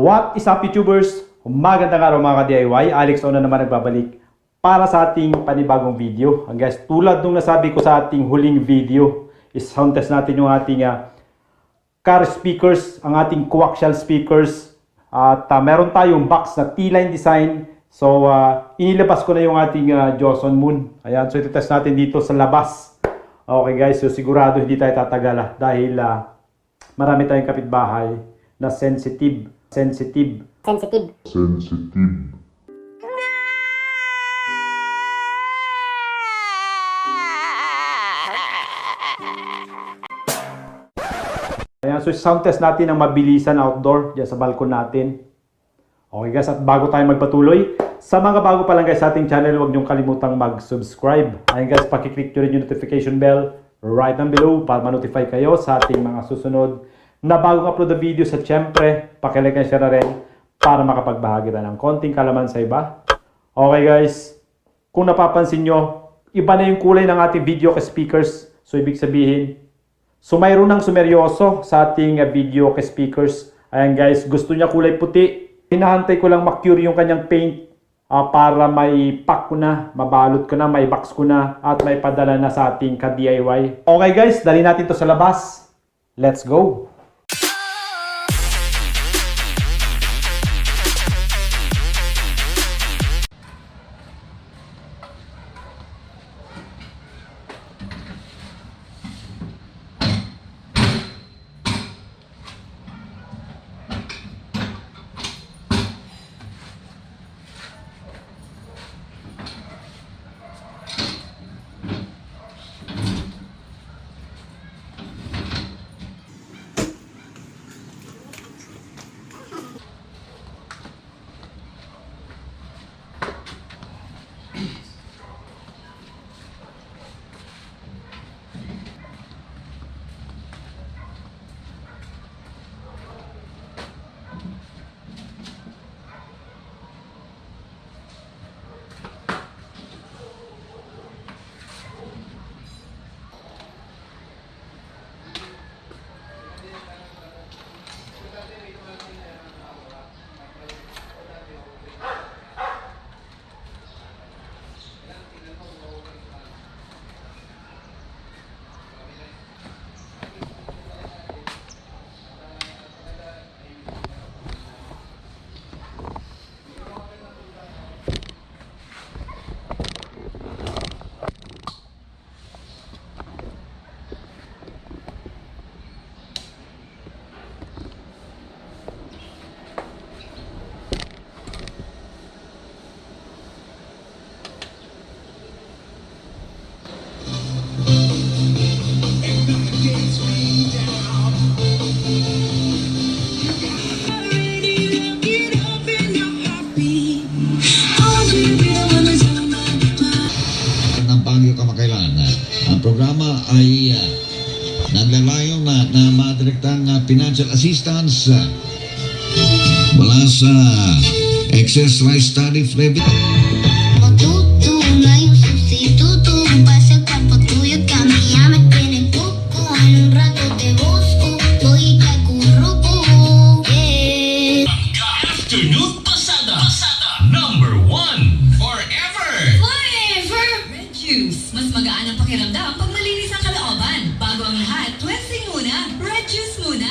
What is up, YouTubers? Magandang araw mga ka-DIY. Alex na naman nagbabalik para sa ating panibagong video. Guys, tulad nung nasabi ko sa ating huling video, is sound test natin yung ating car speakers, ang ating coaxial speakers. At meron tayong box na T-line design. So, inilabas ko na yung ating Joson Moon. Ayan, so ito-test natin dito sa labas. Okay guys, so sigurado hindi tayo tatagala dahil marami tayong kapitbahay na sensitive. Ayan, so sound test natin ang mabilisan outdoor dyan sa balkon natin. Okay guys, at bago tayo magpatuloy, sa mga bago pa lang guys sa ating channel, huwag niyong kalimutang mag-subscribe. Ayan guys, pakiclick nyo rin yung notification bell right down below para ma-notify kayo sa ating mga susunod na bagong upload na video. Sa syempre, pakilike and share na rin para makapagbahagi tayo ng konting kalaman sa iba. Okay guys, kung napapansin nyo, iba na yung kulay ng ating VIDEOKE speakers. So ibig sabihin, mayroon ng sumeryoso sa ating VIDEOKE speakers. Ayan guys, gusto niya kulay puti. Hinahantay ko lang ma-cure yung kanyang paint para may pack ko na, mabalot ko na, may box ko na, at may padala na sa ating ka-DIY. Okay guys, dali natin to sa labas. Let's go! Programa ay naglalayong na madirektang financial assistance mula sa excess rice tariff levy. Matuto na yung substituto, basag papatuyot kami yamat pinagbuko, anong rato te busco, boy kay kuruko. Afternoon Pasada, number 1 forever. Red juice. Mas magaan ang pakiramdam pag malinis ang kalooban. Bago ang lahat, cleansing muna. Red juice muna.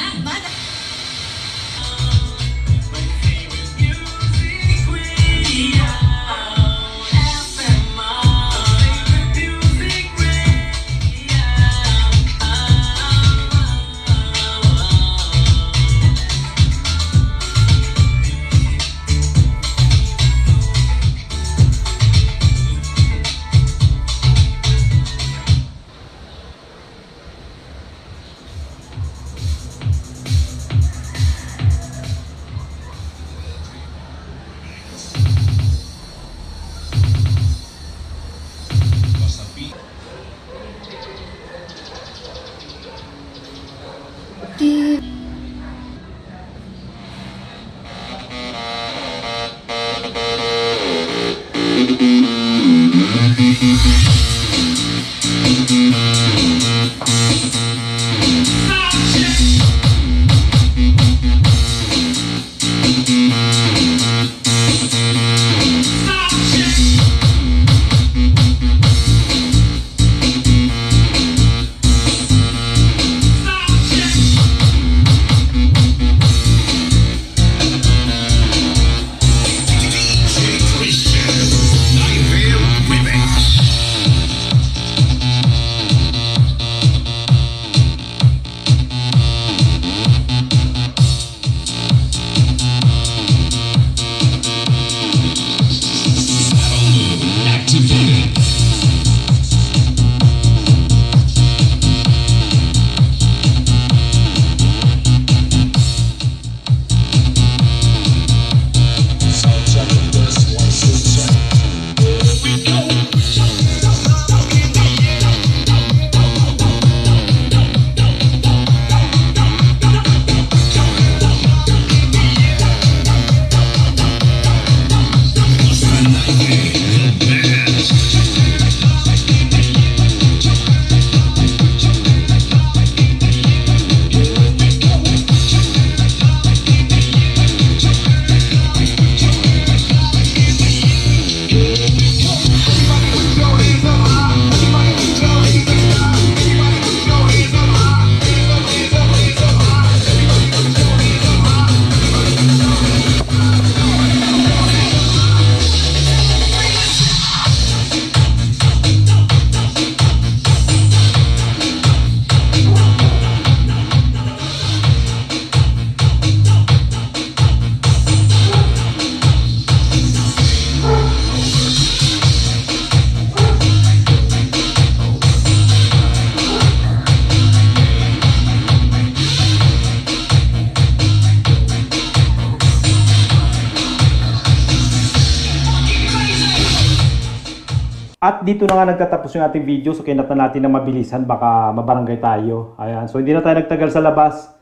At dito na nga nagtatapos yung ating video. So kinat na natin na mabilisan, baka mabarangay tayo. Ayan. So hindi na tayo nagtagal sa labas.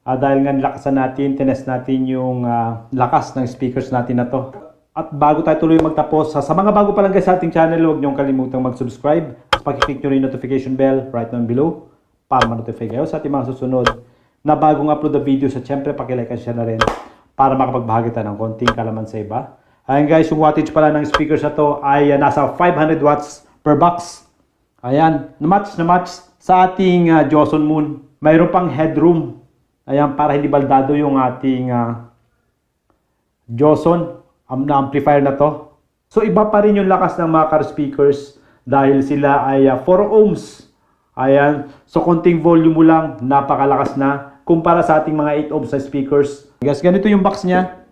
Dahil nga nilakasan natin, tinest natin yung lakas ng speakers natin na to. At bago tayo tuloy magtapos, sa mga bago pa lang guys sa ating channel, huwag niyong kalimutang mag-subscribe. At pakiclick nyo rin yung notification bell right down below para ma-notify kayo sa ating mga susunod na bagong upload na video. At syempre, pakilike and share na rin para makapagbahagi tayo ng konting kalaman sa iba. Ayan guys, yung wattage pala ng speakers na to ay nasa 500 watts per box. Ayan, na match sa ating Joson Moon. Mayroon pang headroom. Ayan, para hindi baldado yung ating Joson na amplifier na to. So iba pa rin yung lakas ng mga car speakers dahil sila ay 4 ohms. Ayan, so konting volume mo lang, napakalakas na kumpara sa ating mga 8 ohms na speakers. Guys, ganito yung box niya.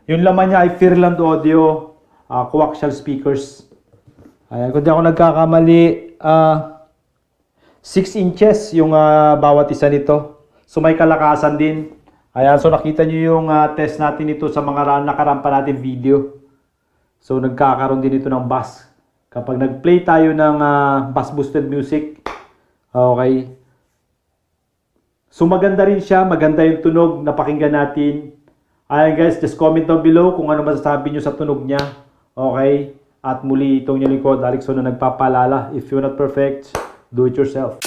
Yung laman niya ay Fairland Audio Coaxial speakers. Ayan, kung di ako nagkakamali, 6 inches yung bawat isa nito. So may kalakasan din. Ayan, so nakita nyo yung test natin ito sa mga nakarampa natin video. So nagkakaroon din ito ng bass. Kapag nag-play tayo ng bass boosted music. Okay. So maganda rin siya, maganda yung tunog na pakinggan natin. Ayan guys, just comment down below kung ano masasabi nyo sa tunog niya. Okay? At muli itong yung lingkod, Aleks na nagpapaalala. If you're not perfect, do it yourself.